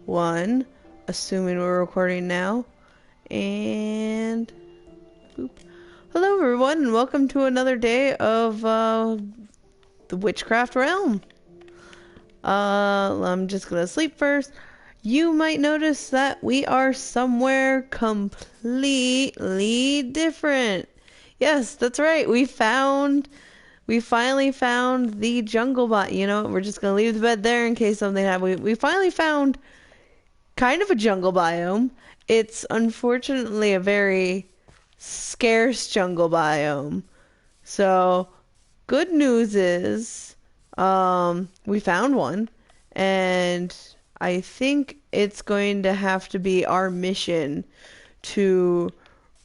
1, assuming we're recording now, and boop. Hello everyone, and welcome to another day of the WitchCraft realm. I'm just gonna sleep first. You might notice that we are somewhere completely different. Yes, that's right. We finally found the jungle bot. You know, we're just gonna leave the bed there in case something happens. We finally found kind of a jungle biome. It's unfortunately a very scarce jungle biome. So, good news is, we found one, and I think it's going to have to be our mission to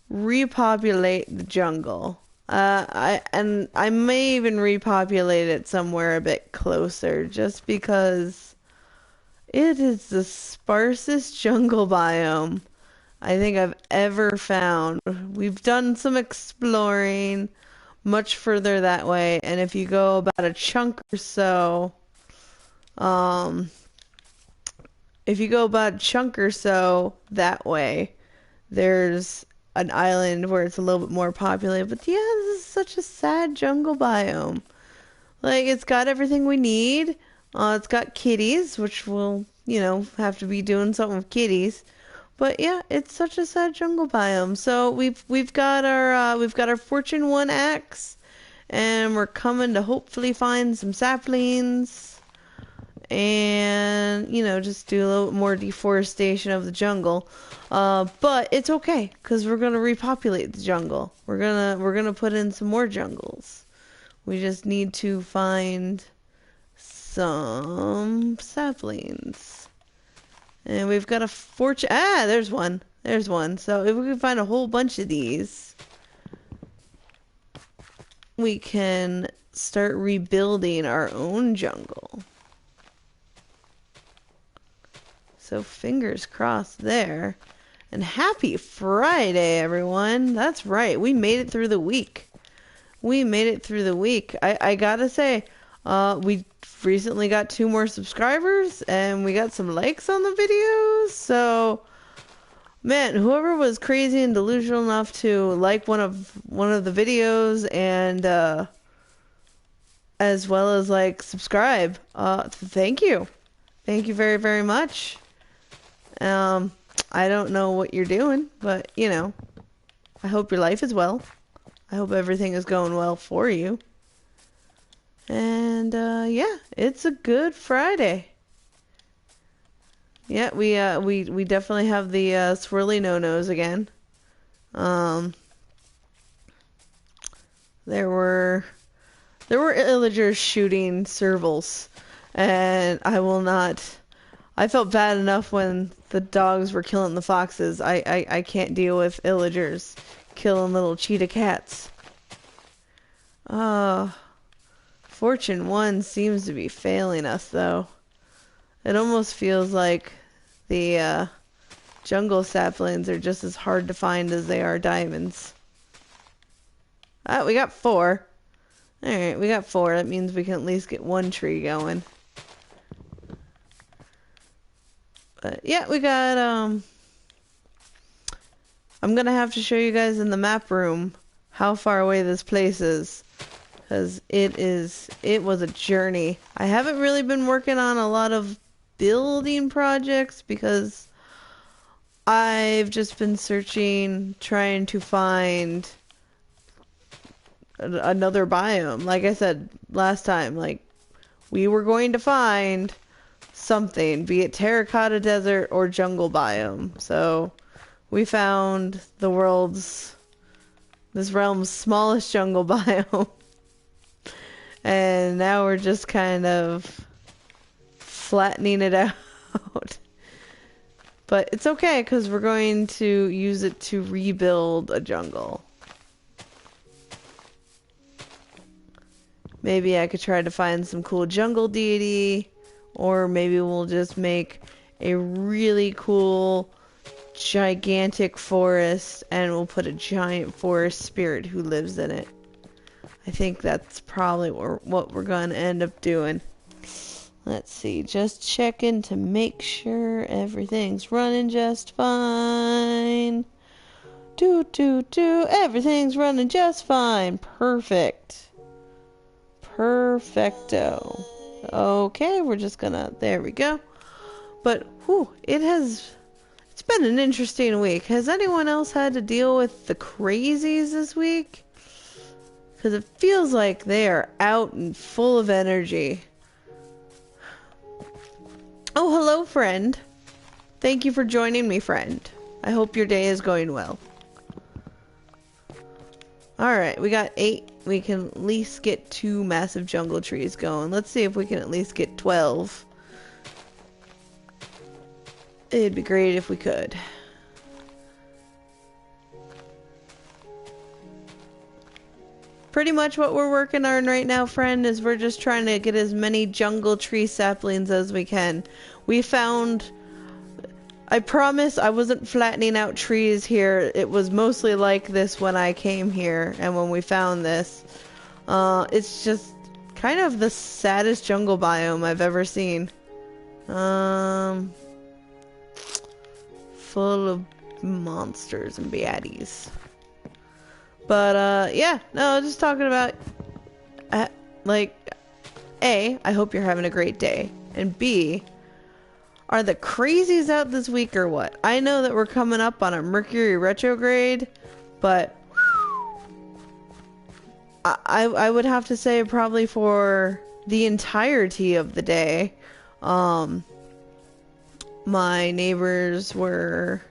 repopulate the jungle. I may even repopulate it somewhere a bit closer, just because it is the sparsest jungle biome I think I've ever found. We've done some exploring much further that way, and if you go about a chunk or so, that way, there's an island where it's a little bit more populated. But yeah, this is such a sad jungle biome. Like, it's got everything we need. It's got kitties, which will, have to be doing something with kitties. But yeah, it's such a sad jungle biome. So we've got our Fortune 1 axe, and we're coming to hopefully find some saplings, and just do a little bit more deforestation of the jungle. But it's okay, because we're gonna repopulate the jungle. We're gonna put in some more jungles. We just need to find some saplings. And we've got a fortune. Ah, there's one. There's one. So if we can find a whole bunch of these, we can start rebuilding our own jungle. So fingers crossed there. And happy Friday, everyone. That's right. We made it through the week. I gotta say, we recently got 2 more subscribers, and we got some likes on the videos. So, man, whoever was crazy and delusional enough to like one of the videos, and as well as subscribe, thank you very, very much. I don't know what you're doing, but I hope your life is well. I hope everything is going well for you. And yeah, it's a good Friday. Yeah, we definitely have the swirly no-nos again. There were illagers shooting servals, and I felt bad enough when the dogs were killing the foxes. I can't deal with illagers killing little cheetah cats. Fortune 1 seems to be failing us, though. It almost feels like the jungle saplings are just as hard to find as they are diamonds. Ah, we got 4. Alright, we got 4. That means we can at least get 1 tree going. But yeah, we got, I'm gonna have to show you guys in the map room how far away this place is, because it was a journey. I haven't really been working on a lot of building projects because I've just been searching, trying to find another biome. Like I said last time, we were going to find something, be it terracotta desert or jungle biome. So we found this realm's smallest jungle biome. And now we're just kind of flattening it out. But it's okay, because we're going to use it to rebuild a jungle. Maybe I could try to find some cool jungle deity, or maybe we'll just make a really cool gigantic forest, and we'll put a giant forest spirit who lives in it. I think that's probably what we're going to end up doing. Let's see, just checking to make sure everything's running just fine. Everything's running just fine. Perfect. Perfecto. Okay, we're just gonna, there we go. But, it's been an interesting week. Has anyone else had to deal with the crazies this week? Because it feels like they are out and full of energy. Oh, hello, friend. Thank you for joining me, friend. I hope your day is going well. Alright, we got 8. We can at least get 2 massive jungle trees going. Let's see if we can at least get 12. It'd be great if we could. Pretty much what we're working on right now, friend, is we're just trying to get as many jungle tree saplings as we can. We found... I promise I wasn't flattening out trees here. It was mostly like this when I came here and when we found this. It's just kind of the saddest jungle biome I've ever seen. Full of monsters and baddies. But, yeah, no, just talking about, like, A, I hope you're having a great day, and B, are the crazies out this week or what? I know that we're coming up on a Mercury retrograde, but I would have to say probably for the entirety of the day, my neighbors were...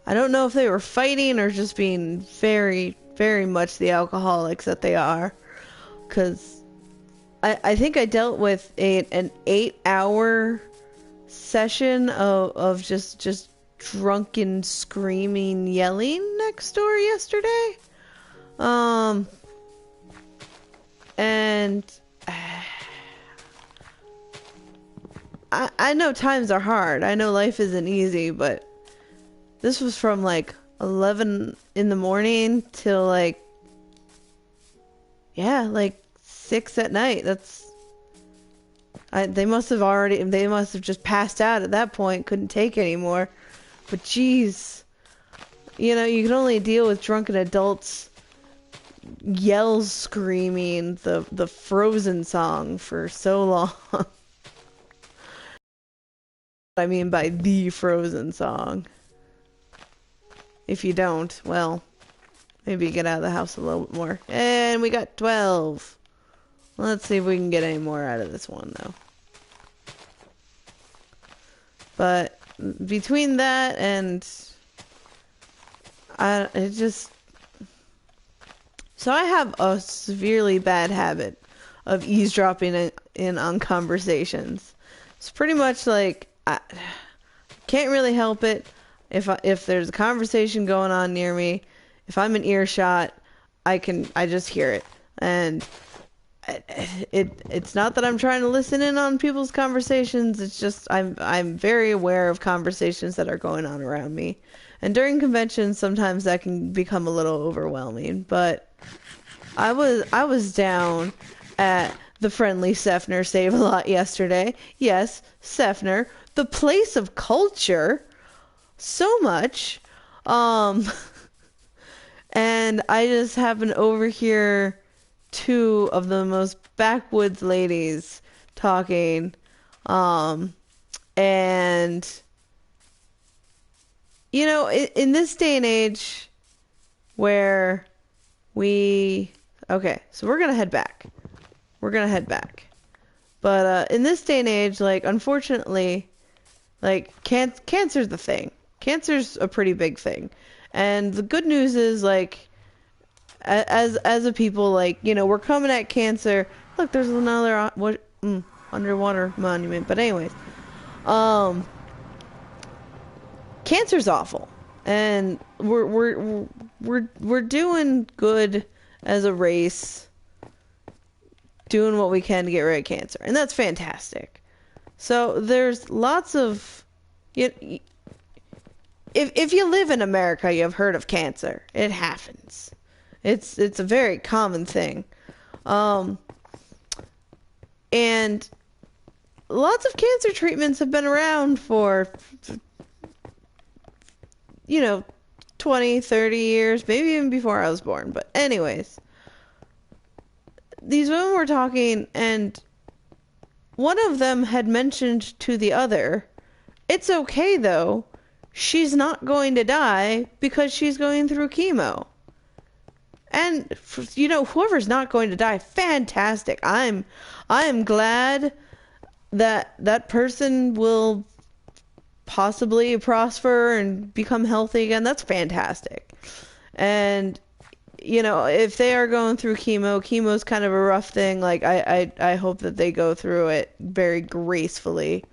I don't know if they were fighting or just being very, very much the alcoholics that they are. Because I think I dealt with an 8-hour session of just drunken, screaming, yelling next door yesterday. And I know times are hard. I know life isn't easy, but this was from like 11 in the morning till like 6 at night. They must have just passed out at that point, couldn't take anymore. But geez, you know, you can only deal with drunken adults yells screaming the Frozen song for so long. I mean by the Frozen song. If you don't, well, maybe get out of the house a little bit more. And we got 12. Let's see if we can get any more out of this one, though. But between that and... So I have a severely bad habit of eavesdropping in on conversations. It's pretty much like... I can't really help it. If there's a conversation going on near me, if I'm in earshot, I just hear it. And it's not that I'm trying to listen in on people's conversations, it's just I'm very aware of conversations that are going on around me. And during conventions sometimes that can become a little overwhelming, but I was down at the friendly Sefner Save-A-Lot yesterday. Yes, Sefner, the place of culture. So much. And I just happen to overhear 2 of the most backwoods ladies talking. And, you know, in this day and age where okay, so we're going to head back. But in this day and age, like, unfortunately, like, cancer's the thing. Cancer's a pretty big thing. And the good news is, like, as a people, like, you know, we're coming at cancer. Look, there's another underwater monument. But anyways, cancer's awful. And we're doing good as a race, doing what we can to get rid of cancer. And that's fantastic. So there's lots of... If you live in America, you've heard of cancer. It happens. It's a very common thing. And lots of cancer treatments have been around for, 20, 30 years, maybe even before I was born. But anyways, these women were talking, and one of them had mentioned to the other, it's okay though, she's not going to die because she's going through chemo. And, whoever's not going to die, fantastic. I am glad that that person will possibly prosper and become healthy again. That's fantastic. And, if they are going through chemo's kind of a rough thing. Like, I hope that they go through it very gracefully.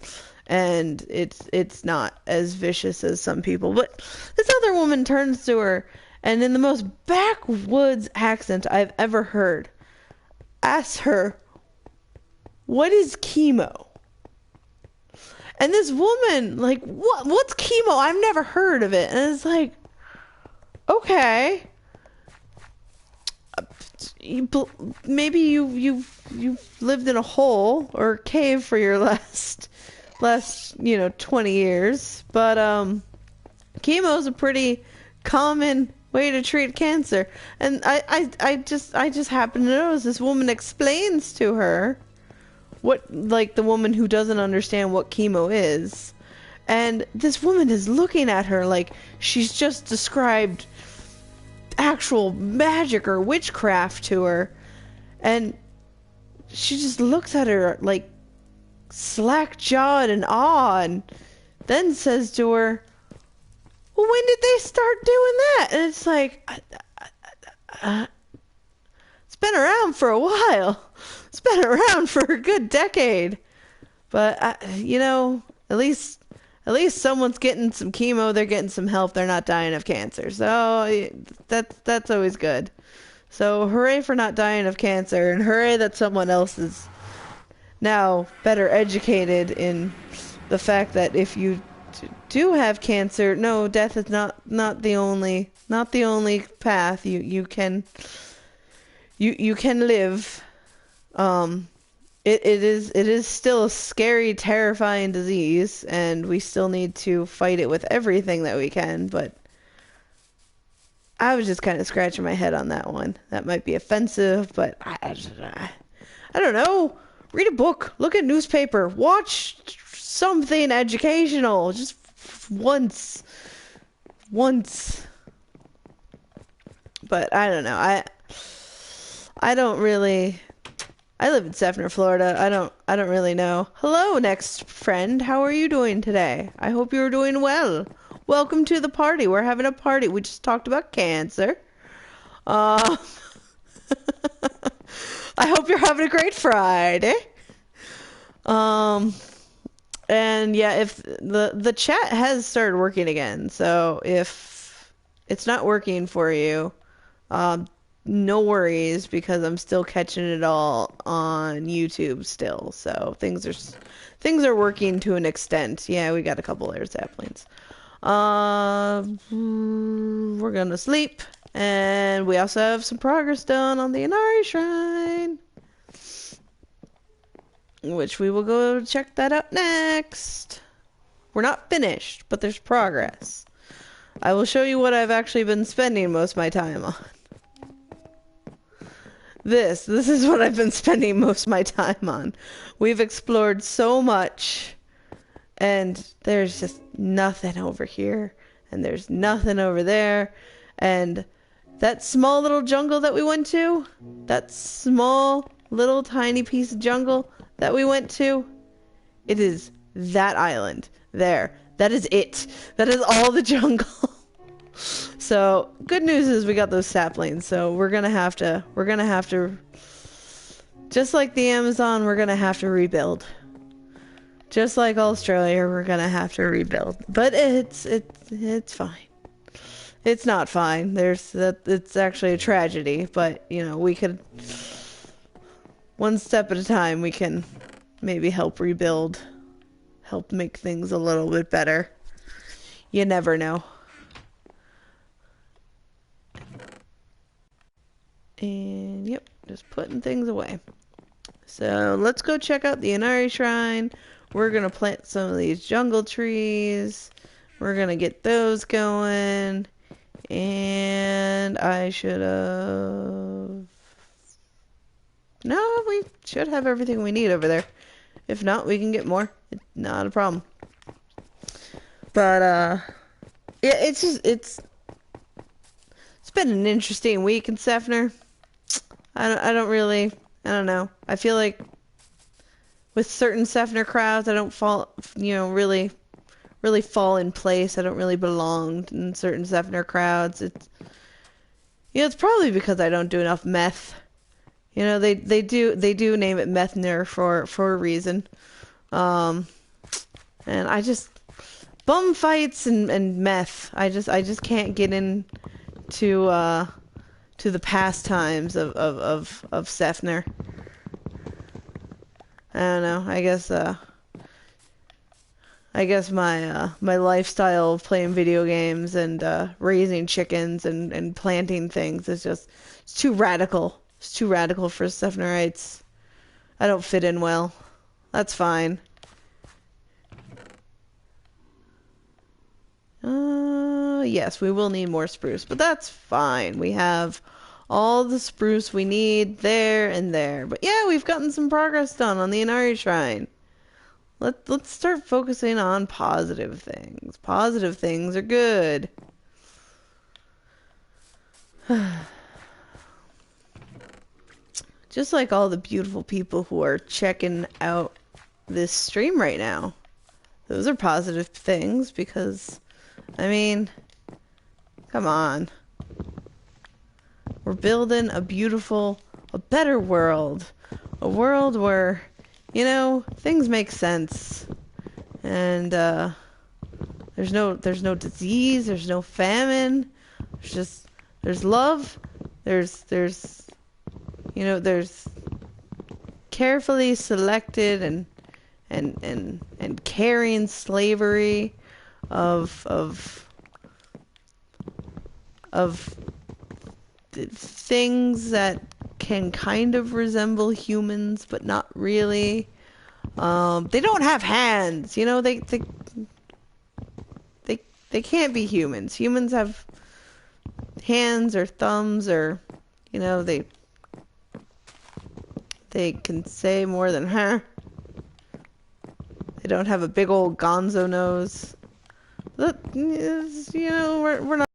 And it's not as vicious as some people. But this other woman turns to her, and in the most backwoods accent I've ever heard, asks her, what is chemo? And this woman, like, what's chemo? I've never heard of it. And it's like, okay. Maybe you've lived in a hole or a cave for your last 20 years. But chemo is a pretty common way to treat cancer. And I just happen to notice this woman explains to her what, like, the woman who doesn't understand what chemo is. And this woman is looking at her like she's just described actual magic or witchcraft to her. And she just looks at her like slack-jawed in awe, and then says to her, well, when did they start doing that? And it's like, it's been around for a while. It's been around for a good decade. But, at least someone's getting some chemo, they're getting some help, they're not dying of cancer. So that's always good. So hooray for not dying of cancer, and hooray that someone else is now better educated in the fact that if you do have cancer, no, death is not the only path. You can live. It is still a scary, terrifying disease, and we still need to fight it with everything that we can. But I was just kind of scratching my head on that one. That might be offensive, but I don't know. Read a book, look at newspaper, watch something educational, just once. But I don't know. I don't really. I live in Seffner, Florida. I don't really know. Hello, next friend. How are you doing today? I hope you're doing well. Welcome to the party. We're having a party. We just talked about cancer. I hope you're having a great Friday. And yeah, if the chat has started working again, so if it's not working for you, no worries, because I'm still catching it all on YouTube still. So things are working to an extent. Yeah, we got a couple air saplings. We're gonna sleep, and we also have some progress done on the Inari Shrine, which we will go check that out next. We're not finished, but there's progress. I will show you what I've actually been spending most of my time on. This is what I've been spending most of my time on. We've explored so much, and there's just nothing over here, and there's nothing over there, and that small little jungle that we went to, that small little tiny piece of jungle that we went to, it is that island there. That is it. That is all the jungle. So good news is we got those saplings, so we're gonna have to, just like the Amazon, we're gonna have to rebuild. Just like Australia, we're gonna have to rebuild. But it's fine. It's not fine. It's actually a tragedy, but we could, one step at a time, we can maybe help rebuild, help make things a little bit better. You never know. And yep, just putting things away. So let's go check out the Inari Shrine. We're gonna plant some of these jungle trees. We're gonna get those going. And I should have... No, we should have everything we need over there. If not, we can get more. Not a problem. But, yeah, it's been an interesting week in Sefner. I don't know. I feel like with certain Sefner crowds, I don't really fall in place. I don't really belong in certain Zephyr crowds. It's probably because I don't do enough meth. They do name it Methner for a reason. And I just bum fights and meth. I just can't get in to the pastimes of Sefner. I don't know. I guess my lifestyle of playing video games and raising chickens and planting things is it's too radical. It's too radical for Stephanites. I don't fit in well. That's fine. Yes, we will need more spruce, but that's fine. We have all the spruce we need there and there. But yeah, we've gotten some progress done on the Inari Shrine. Let's start focusing on positive things. Positive things are good. Just like all the beautiful people who are checking out this stream right now. Those are positive things because, I mean, come on. We're building a better world. A world where things make sense, and there's no disease, there's no famine, there's love, there's carefully selected and caring slavery of things that can kind of resemble humans, but not really. They don't have hands, they can't be humans. Humans have hands or thumbs or, they can say more than huh. They don't have a big old gonzo nose. But, we're not.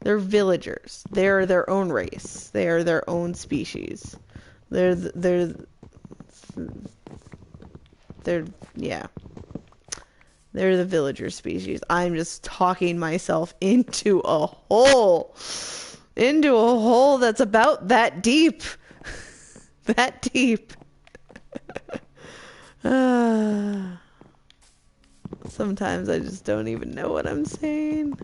They're villagers. They're their own race. They are their own species. They're the villager species. I'm just talking myself into a hole that's about that deep. That deep. Sometimes I just don't even know what I'm saying.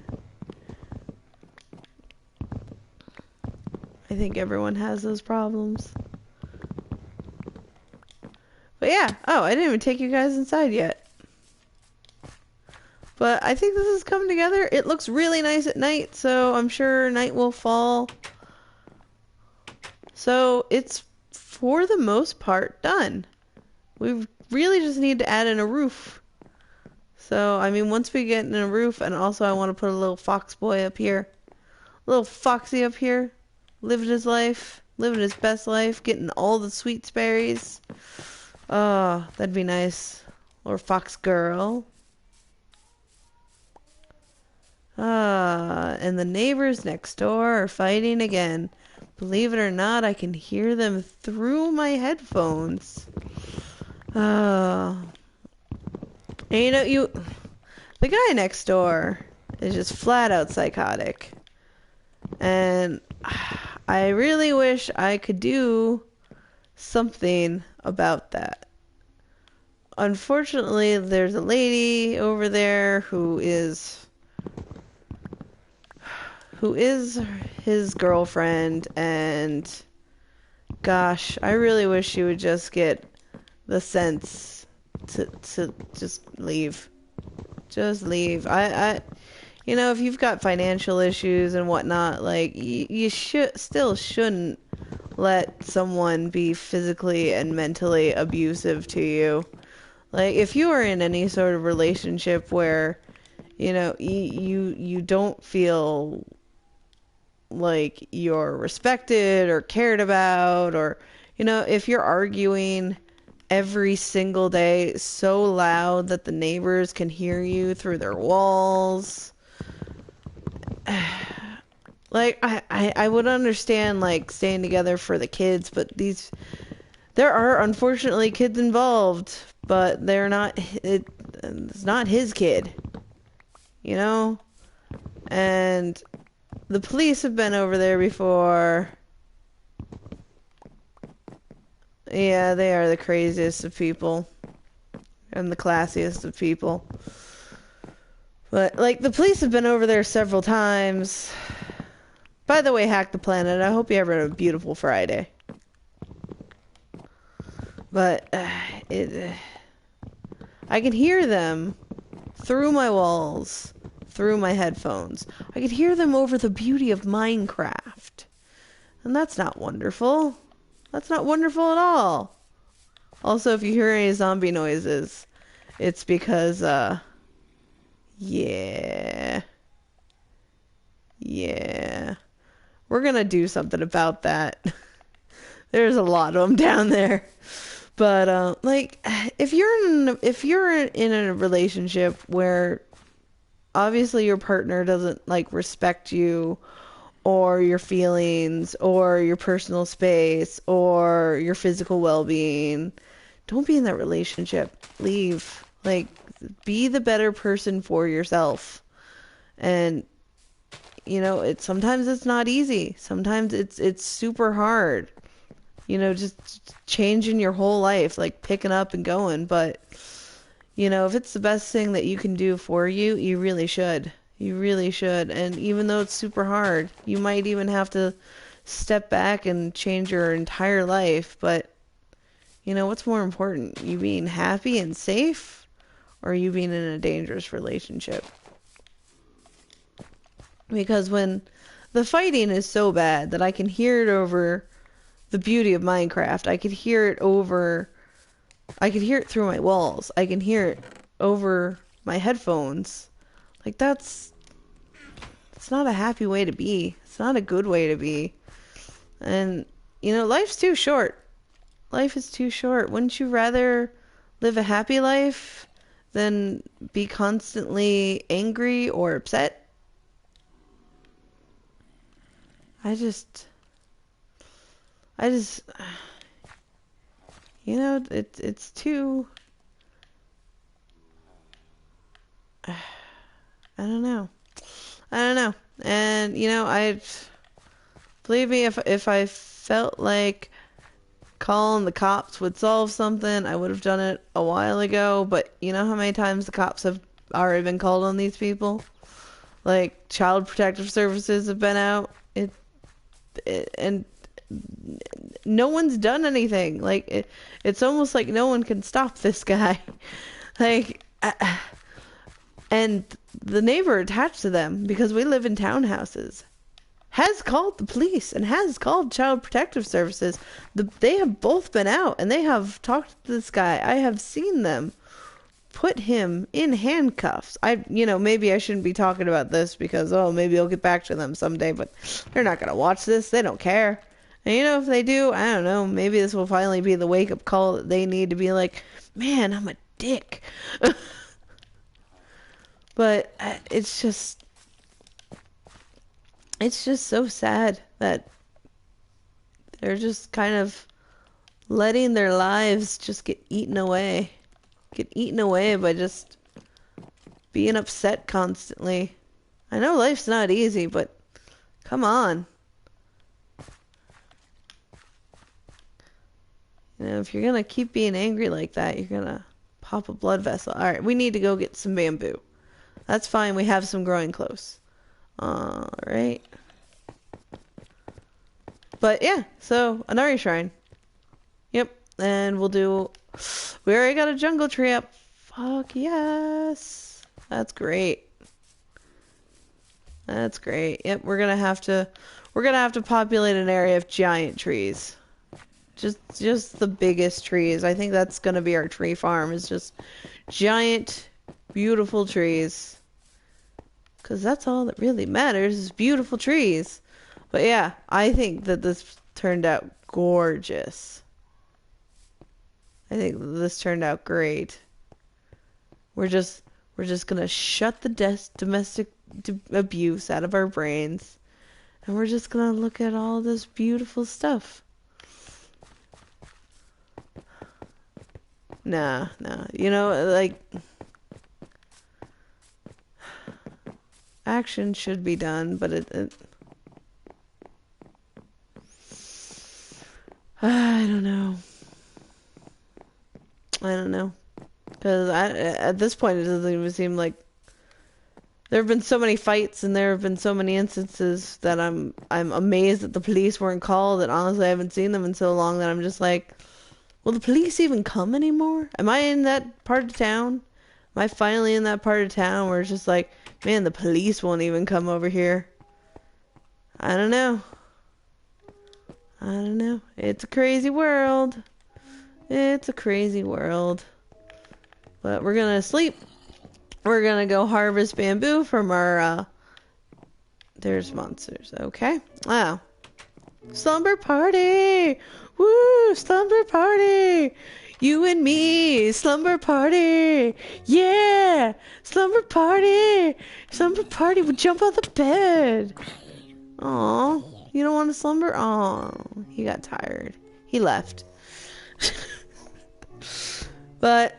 I think everyone has those problems. But yeah, I didn't even take you guys inside yet. But I think this is coming together. It looks really nice at night, so I'm sure night will fall. So it's, for the most part, done. We really just need to add in a roof. So, I mean, once we get in a roof, and also I want to put a little fox boy up here. A little foxy up here. Living his life. Living his best life. Getting all the sweet berries. Oh, that'd be nice. Or fox girl. And the neighbors next door are fighting again. Believe it or not, I can hear them through my headphones. And the guy next door is just flat out psychotic. And I really wish I could do something about that. Unfortunately, there's a lady over there who is his girlfriend, and gosh, I really wish she would just get the sense to just leave. Just leave. If you've got financial issues and whatnot, like, you shouldn't let someone be physically and mentally abusive to you. Like, if you are in any sort of relationship where, you don't feel like you're respected or cared about, or, if you're arguing every single day so loud that the neighbors can hear you through their walls. Like, I would understand, like, staying together for the kids, but there are unfortunately kids involved, but it's not his kid, And the police have been over there before. Yeah, they are the craziest of people. And the classiest of people. But, like, the police have been over there several times. By the way, Hack the Planet, I hope you have a beautiful Friday. But, I can hear them through my walls, through my headphones. I could hear them over the beauty of Minecraft. And that's not wonderful. That's not wonderful at all. Also, if you hear any zombie noises, it's because, yeah. We're gonna do something about that. There's a lot of them down there. But, like, if you're in a relationship where obviously your partner doesn't, like, respect you or your feelings or your personal space or your physical well-being, don't be in that relationship. Leave. Like, be the better person for yourself. And sometimes it's not easy. Sometimes it's super hard. Just changing your whole life, like picking up and going. But if it's the best thing that you can do for you, you really should. You really should. And even though it's super hard, you might even have to step back and change your entire life. But, what's more important? You being happy and safe, or you being in a dangerous relationship? Because when the fighting is so bad that I can hear it over the beauty of Minecraft, I could hear it through my walls. I can hear it over my headphones. Like, it's not a happy way to be. It's not a good way to be. And, life's too short. Life is too short. Wouldn't you rather live a happy life than be constantly angry or upset? it's too, I don't know. And, believe me, if I felt like calling the cops would solve something, I would have done it a while ago. But you know how many times the cops have already been called on these people? Like, Child Protective Services have been out. And no one's done anything. Like, it's almost like no one can stop this guy. Like, and the neighbor attached to them, because we live in townhouses, has called the police and has called Child Protective Services. They have both been out and they have talked to this guy. I have seen them put him in handcuffs. Maybe I shouldn't be talking about this because, maybe I'll get back to them someday, but they're not going to watch this. They don't care. And if they do, I don't know, maybe this will finally be the wake-up call that they need to be like, man, I'm a dick. But it's just so sad that they're just kind of letting their lives just get eaten away by just being upset constantly. I know life's not easy, but come on. If you're gonna keep being angry like that, you're gonna pop a blood vessel. Alright, we need to go get some bamboo. That's fine, we have some growing close. Alright. But yeah, so, Anari Shrine. Yep, and we already got a jungle tree up. Fuck yes. That's great. Yep, we're gonna have to we're gonna have to populate an area of giant trees. Just the biggest trees. I think that's gonna be our tree farm, is just giant, beautiful trees. Because that's all that really matters, is beautiful trees. But yeah, I think that this turned out gorgeous. I think this turned out great. We're just gonna shut the domestic abuse out of our brains, and we're just gonna look at all this beautiful stuff. Nah. You know, like, action should be done, but I don't know. Because at this point, it doesn't even seem like there have been so many fights and there have been so many instances that I'm amazed that the police weren't called. And honestly, I haven't seen them in so long that I'm just like, will the police even come anymore? Am I in that part of town? Am I finally in that part of town where it's just like, man, the police won't even come over here? I don't know. It's a crazy world. But we're gonna sleep. We're gonna go harvest bamboo from our, there's monsters, okay? Wow. Slumber party! Woo! Slumber party! You and me! Slumber party! Yeah! Slumber party! Slumber party! We jump on the bed! Aw. You don't want to slumber? Aw. He got tired. He left. But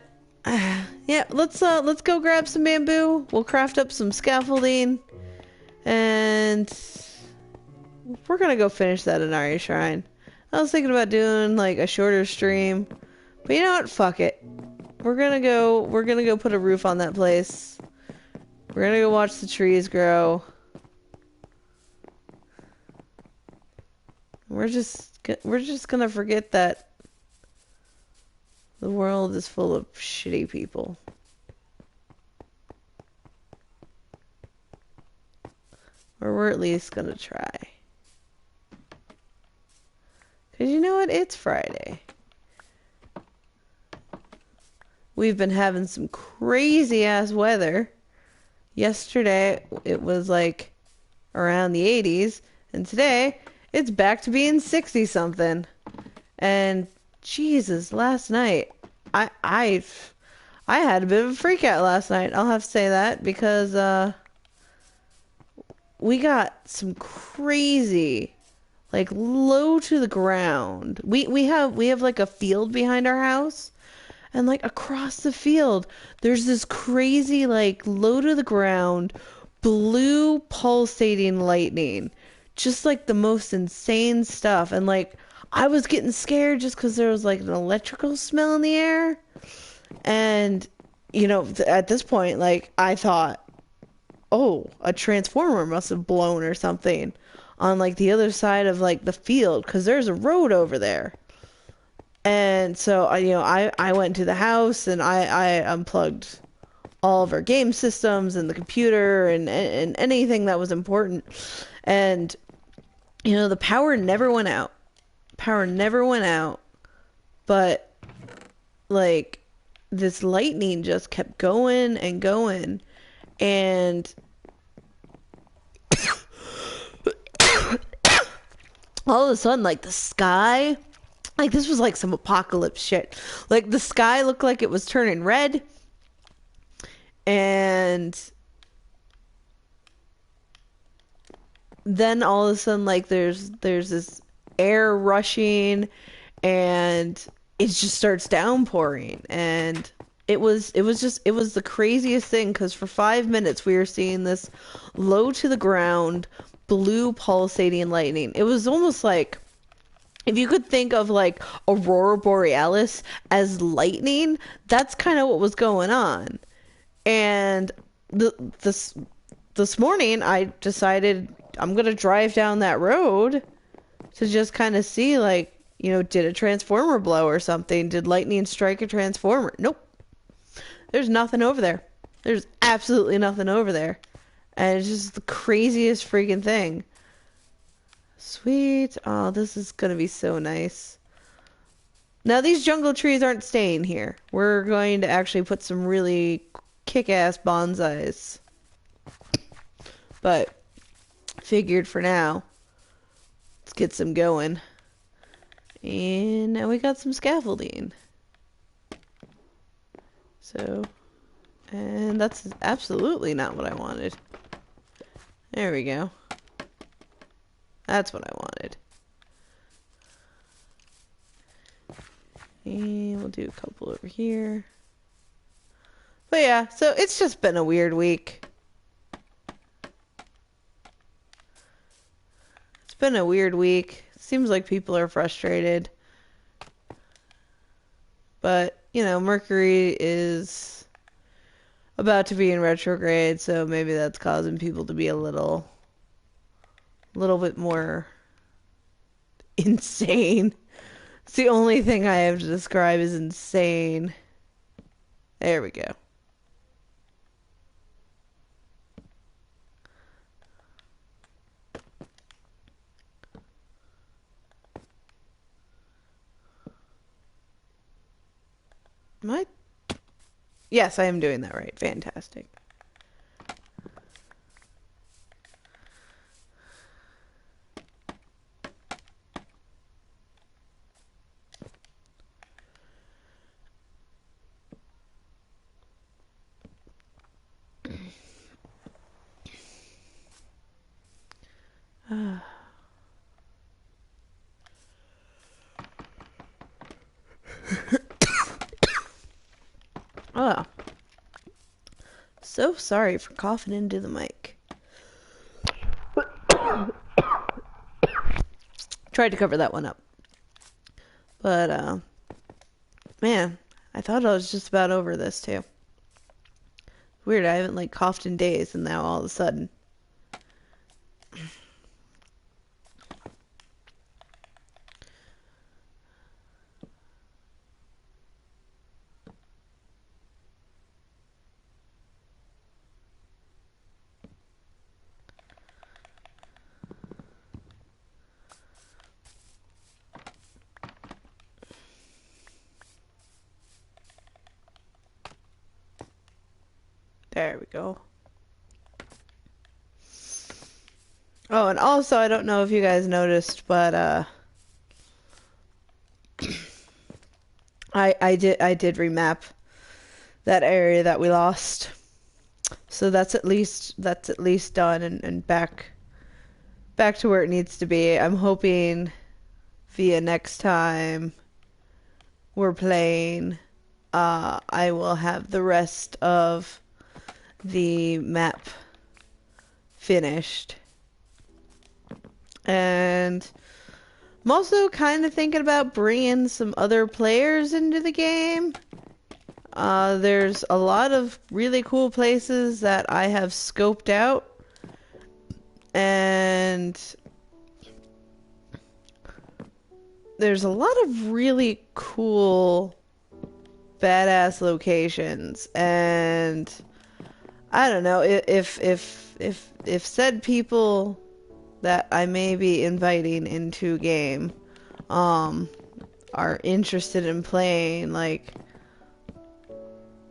yeah, let's go grab some bamboo. We'll craft up some scaffolding, and we're gonna go finish that Inari Shrine. I was thinking about doing like a shorter stream, but you know what? Fuck it. We're gonna go put a roof on that place. We're gonna go watch the trees grow. We're just gonna forget that the world is full of shitty people. Or we're at least gonna try. Because you know what? It's Friday. We've been having some crazy ass weather. Yesterday it was like around the 80s, and today it's back to being 60 something. And Jesus, last night I had a bit of a freak out last night. I'll have to say that, because we got some crazy, like, low to the ground. We have like a field behind our house, and like across the field there's this crazy, like, low to the ground blue pulsating lightning. Just like the most insane stuff. And like, I was getting scared just because there was like an electrical smell in the air. And, you know, at this point, like, I thought, oh, a transformer must have blown or something on like the other side of like the field, because there's a road over there. And so I went to the house and I unplugged all of our game systems and the computer and anything that was important. And the power never went out. But like, this lightning just kept going and going. And all of a sudden, like, the sky, like, this was like some apocalypse shit. Like, the sky looked like it was turning red. And then all of a sudden, like, there's this air rushing, and it just starts downpouring. And it was the craziest thing, because for 5 minutes we were seeing this low to the ground blue pulsating lightning. It was almost like, if you could think of like Aurora Borealis as lightning, that's kind of what was going on. And this morning I decided I'm gonna drive down that road to just kind of see, like, did a transformer blow or something? Did lightning strike a transformer? Nope. There's nothing over there. There's absolutely nothing over there. And it's just the craziest freaking thing. Sweet. Oh, this is gonna be so nice. Now these jungle trees aren't staying here. We're going to actually put some really kick-ass bonsais. But figured for now, let's get some going. And now we got some scaffolding. So, and that's absolutely not what I wanted. There we go. That's what I wanted. And we'll do a couple over here. But yeah, so it's just been a weird week. It's been a weird week. Seems like people are frustrated. But, you know, Mercury is about to be in retrograde, so maybe that's causing people to be a little bit more insane. It's the only thing I have to describe as insane. There we go. Am I? Yes, I am doing that right. Fantastic. Oh. So sorry for coughing into the mic. Tried to cover that one up. But, man, I thought I was just about over this, too. Weird, I haven't, coughed in days, and now all of a sudden. There we go. Oh, and also, I don't know if you guys noticed, but I did remap that area that we lost. So that's at least done and back to where it needs to be. I'm hoping via next time we're playing, I will have the rest of the map finished. And I'm also kind of thinking about bringing some other players into the game. There's a lot of really cool places that I have scoped out. And there's a lot of really cool, badass locations. And I don't know if said people that I may be inviting into game are interested in playing,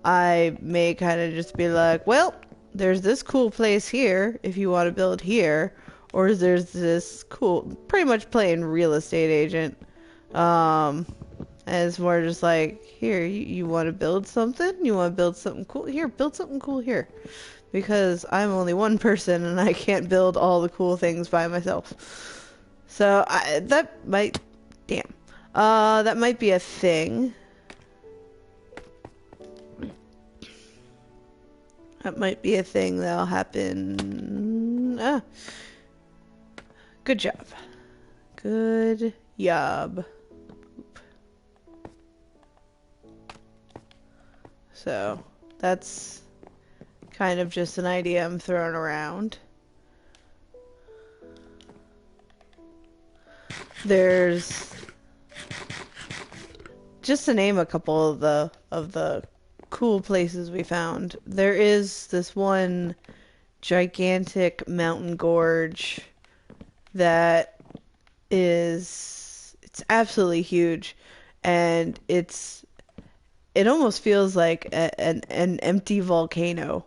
I may kind of just be like, well, there's this cool place here if you want to build here, or there's this cool, pretty much playing real estate agent. And it's more just like, here, you want to build something? You want to build something cool? Here, build something cool here. Because I'm only one person and I can't build all the cool things by myself. So, that might be a thing. That might be a thing that'll happen. Good job. Good job. So, that's kind of just an idea I'm throwing around. There's, just to name a couple of the cool places we found, there is this one gigantic mountain gorge that it's absolutely huge, and it almost feels like an empty volcano.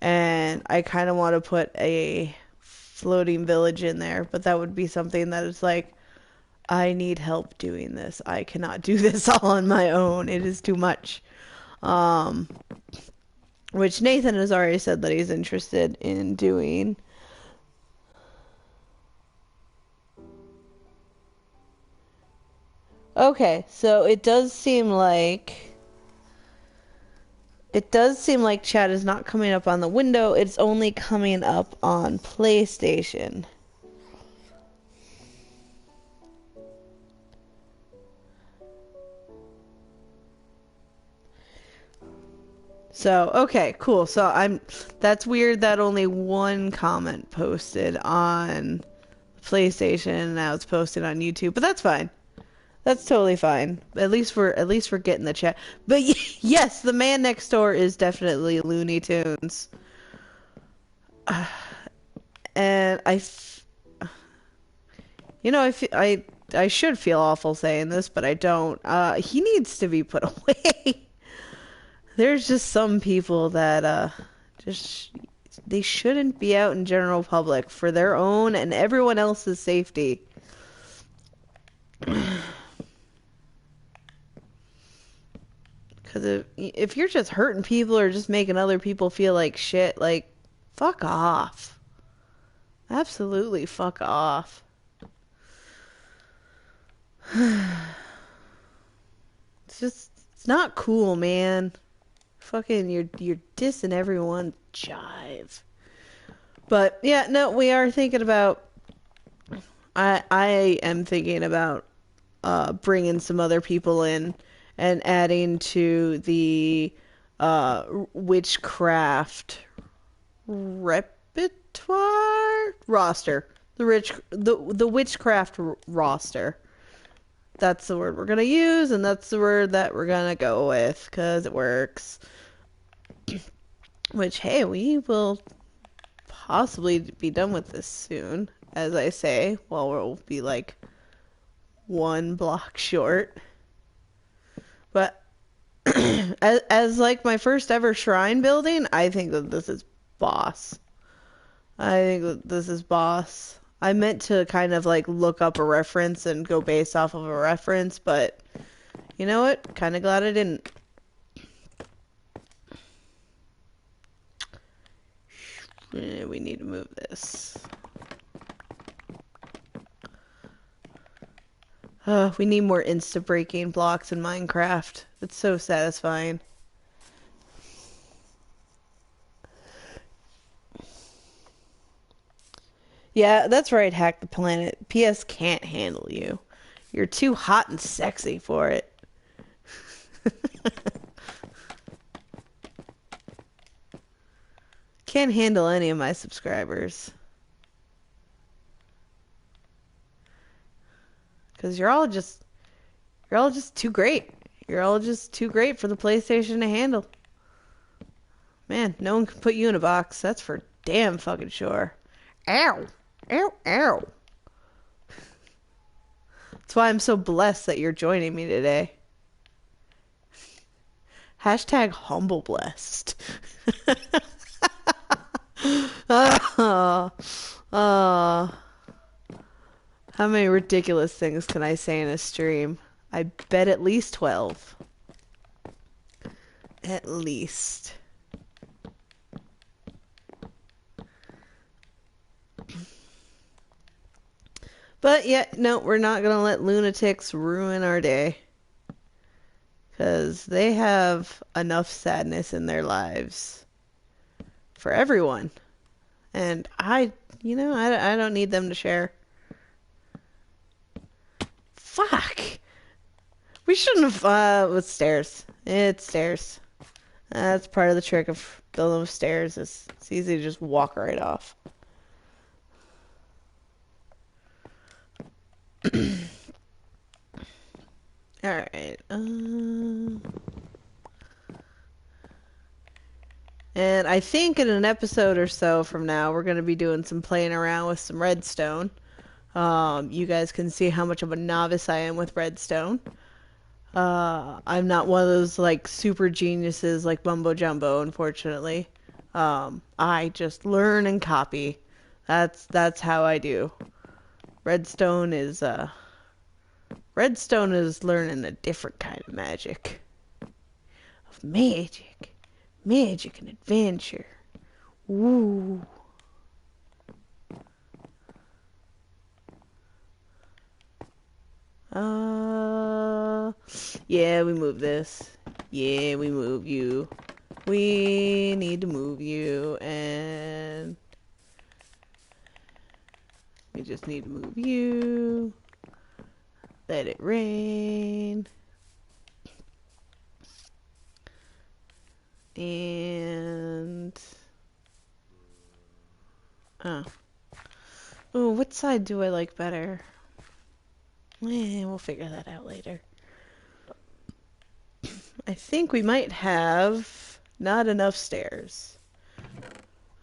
And I kind of want to put a floating village in there, but that would be something that is like, I need help doing this. I cannot do this all on my own. It is too much. Um, which Nathan has already said that he's interested in doing. Okay, so it does seem like chat is not coming up on the window. It's only coming up on PlayStation. So, okay, cool. That's weird that only one comment posted on PlayStation and now it's posted on YouTube, but that's fine. That's totally fine. At least we're getting the chat. But yes, the man next door is definitely Looney Tunes. And I should feel awful saying this, but I don't. He needs to be put away. There's just some people that just they shouldn't be out in general public for their own and everyone else's safety. Because if you're just hurting people or just making other people feel like shit, like, fuck off. Absolutely fuck off. It's not cool, man. Fucking, you're dissing everyone. Jive. But, yeah, no, we are thinking about... I am thinking about bringing some other people in and adding to the WitchCraft repertoire roster. The WitchCraft roster. That's the word we're gonna use, and that's the word that we're gonna go with because it works. Which, hey, we will possibly be done with this soon, as I say. Well, we'll be like one block short. But as like my first ever shrine building, I think that this is boss. I think that this is boss. I meant to kind of like look up a reference and go based off of a reference, but you know what? Kind of glad I didn't. We need to move this. We need more insta-breaking blocks in Minecraft. It's so satisfying. Yeah, that's right, Hack the Planet. PS can't handle you. You're too hot and sexy for it. Can't handle any of my subscribers. Because you're all just too great. You're all just too great for the PlayStation to handle. Man, no one can put you in a box. That's for damn fucking sure. Ow. Ow, ow. That's why I'm so blessed that you're joining me today. Hashtag humble blessed. Oh, oh. How many ridiculous things can I say in a stream? I bet at least 12. At least. But yeah, no, we're not going to let lunatics ruin our day. Because they have enough sadness in their lives. For everyone. And I don't need them to share. Fuck! We shouldn't have, with stairs. It's stairs. That's part of the trick of building with stairs. It's easy to just walk right off. Alright. And I think in an episode or so from now, we're going to be doing some playing around with some redstone. You guys can see how much of a novice I am with redstone. I'm not one of those like super geniuses like Mumbo Jumbo, unfortunately. I just learn and copy. That's how I do. Redstone is Redstone is learning a different kind of magic. Of magic. Magic and adventure. Ooh. Yeah, we move this. Yeah, we move you. We need to move you, and we just need to move you. Let it rain. And oh. Ooh, what side do I like better? We'll figure that out later. I think we might have not enough stairs.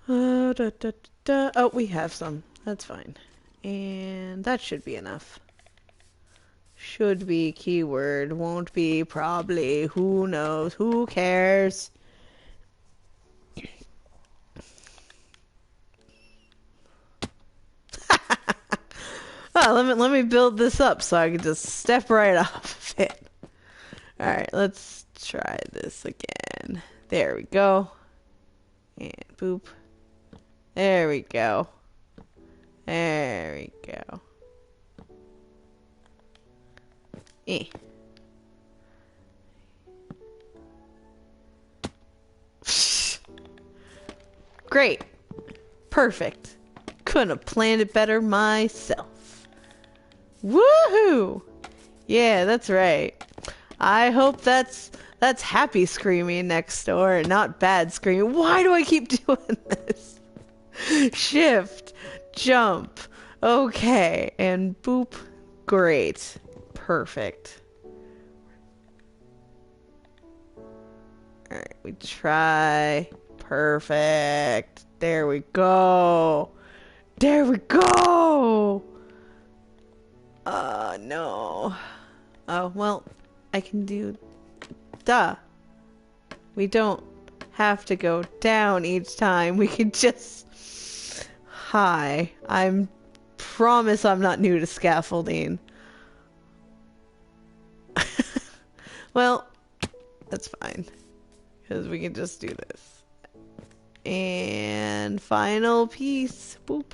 Da, da, da, da. Oh, we have some. That's fine. And that should be enough. Should be keyword. Won't be probably. Who knows? Who cares? Oh, let me build this up so I can just step right off of it. Alright, let's try this again. There we go. And boop. There we go. There we go. Eh. Great. Perfect. Couldn't have planned it better myself. Woohoo! Yeah, that's right. I hope that's happy screaming next door, not bad screaming. Why do I keep doing this? Shift, jump. Okay, and boop. Great. Perfect. Alright, we try. Perfect. There we go. There we go. No. Oh, well, I can do... Duh. We don't have to go down each time. We can just... Hi. Promise I'm not new to scaffolding. Well, that's fine. Because we can just do this. And final piece. Boop.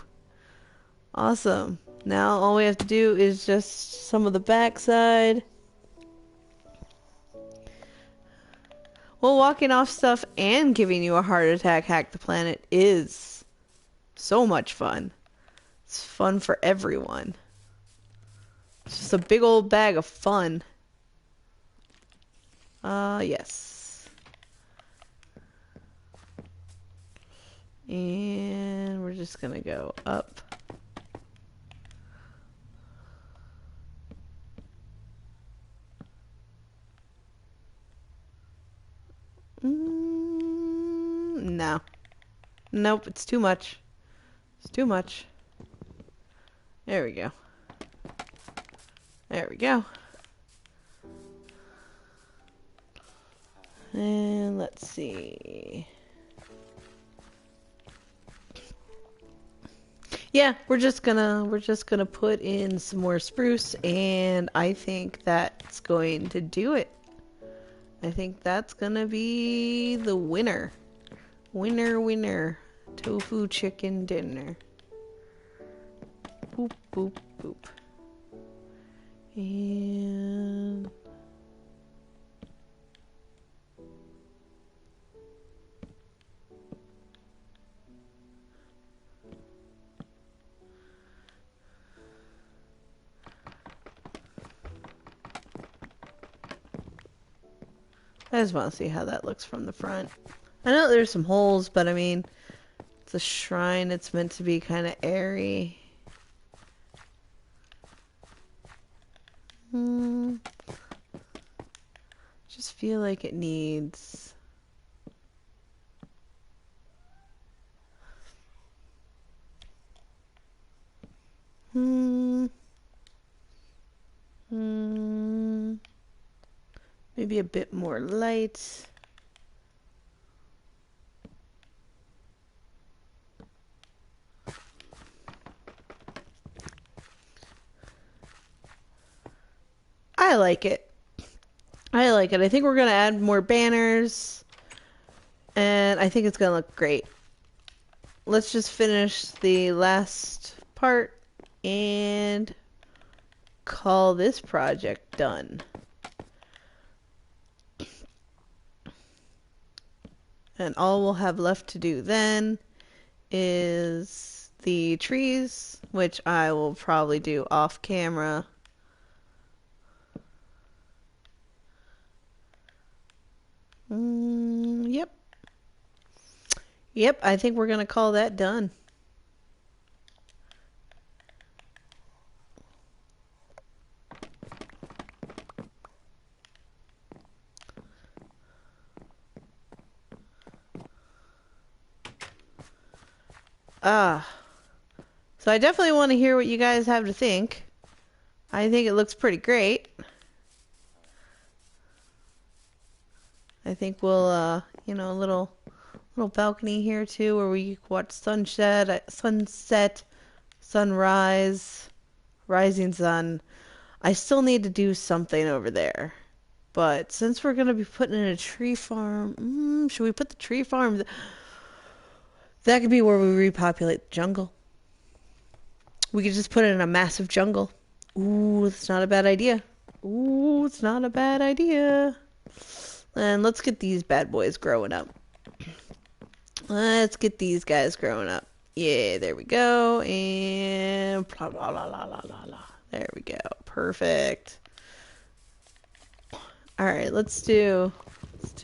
Awesome. Now all we have to do is just some of the backside. Well, walking off stuff and giving you a heart attack hack the planet is so much fun. It's fun for everyone. It's just a big old bag of fun. Yes. And we're just gonna go up. No. Nope, it's too much. It's too much. There we go. There we go. And let's see. Yeah, we're just gonna put in some more spruce, and I think that's going to do it. I think that's gonna be the winner. Winner, winner. Tofu chicken dinner. Boop, boop, boop. And... I just want to see how that looks from the front. I know there's some holes, but I mean, it's a shrine. It's meant to be kind of airy. Just feel like it needs... maybe a bit more light. I like it. I like it. I think we're going to add more banners. And I think it's going to look great. Let's just finish the last part and call this project done. And all we'll have left to do then is the trees, which I will probably do off camera. Yep. Yep, I think we're going to call that done. So I definitely want to hear what you guys have to think. I think it looks pretty great. I think we'll, you know, a little balcony here too, where we watch sunset, sunrise, rising sun. I still need to do something over there. But since we're going to be putting in a tree farm, should we put the tree farm? That could be where we repopulate the jungle. We could just put it in a massive jungle. Ooh, it's not a bad idea. Ooh, it's not a bad idea. And let's get these bad boys growing up. Let's get these guys growing up. Yeah, there we go. And blah, blah, blah, blah, blah, blah, blah. There we go. Perfect. All right, let's do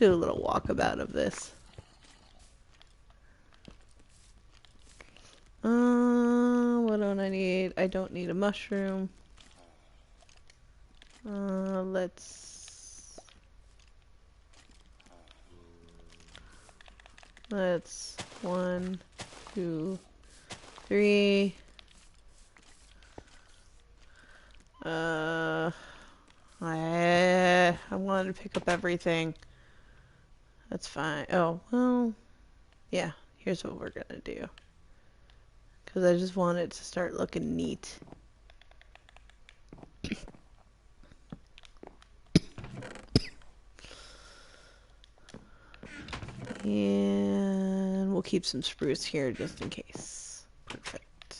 a little walkabout of this. What don't I need? I don't need a mushroom. Let's 1, 2, 3. I wanted to pick up everything. That's fine. Oh, well, yeah, here's what we're gonna do. Because I just want it to start looking neat. And we'll keep some spruce here just in case. Perfect.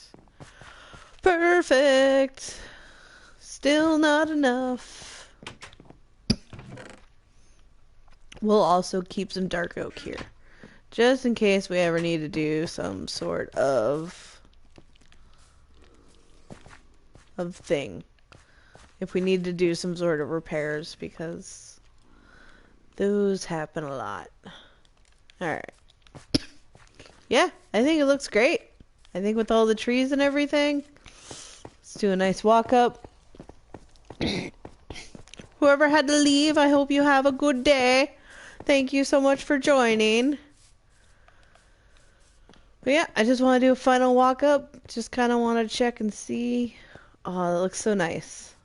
Perfect! Still not enough. We'll also keep some dark oak here. Just in case we ever need to do some sort of thing. If we need to do some sort of repairs, because those happen a lot. Alright. Yeah, I think it looks great. I think with all the trees and everything. Let's do a nice walk up. Whoever had to leave, I hope you have a good day. Thank you so much for joining. But yeah, I just want to do a final walk up. Just kind of want to check and see. Oh, that looks so nice.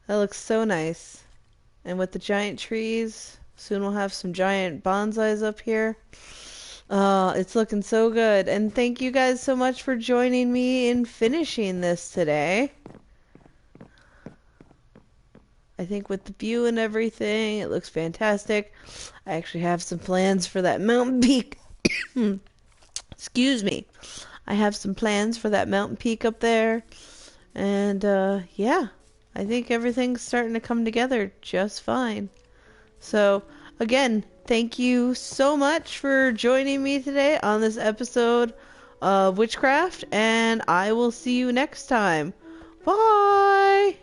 That looks so nice. And with the giant trees, soon we'll have some giant bonsais up here. It's looking so good. And thank you guys so much for joining me in finishing this today. I think with the view and everything, it looks fantastic. I actually have some plans for that mountain peak. Excuse me. I have some plans for that mountain peak up there. And, yeah, I think everything's starting to come together just fine. So, again, thank you so much for joining me today on this episode of WitchCraft, and I will see you next time. Bye!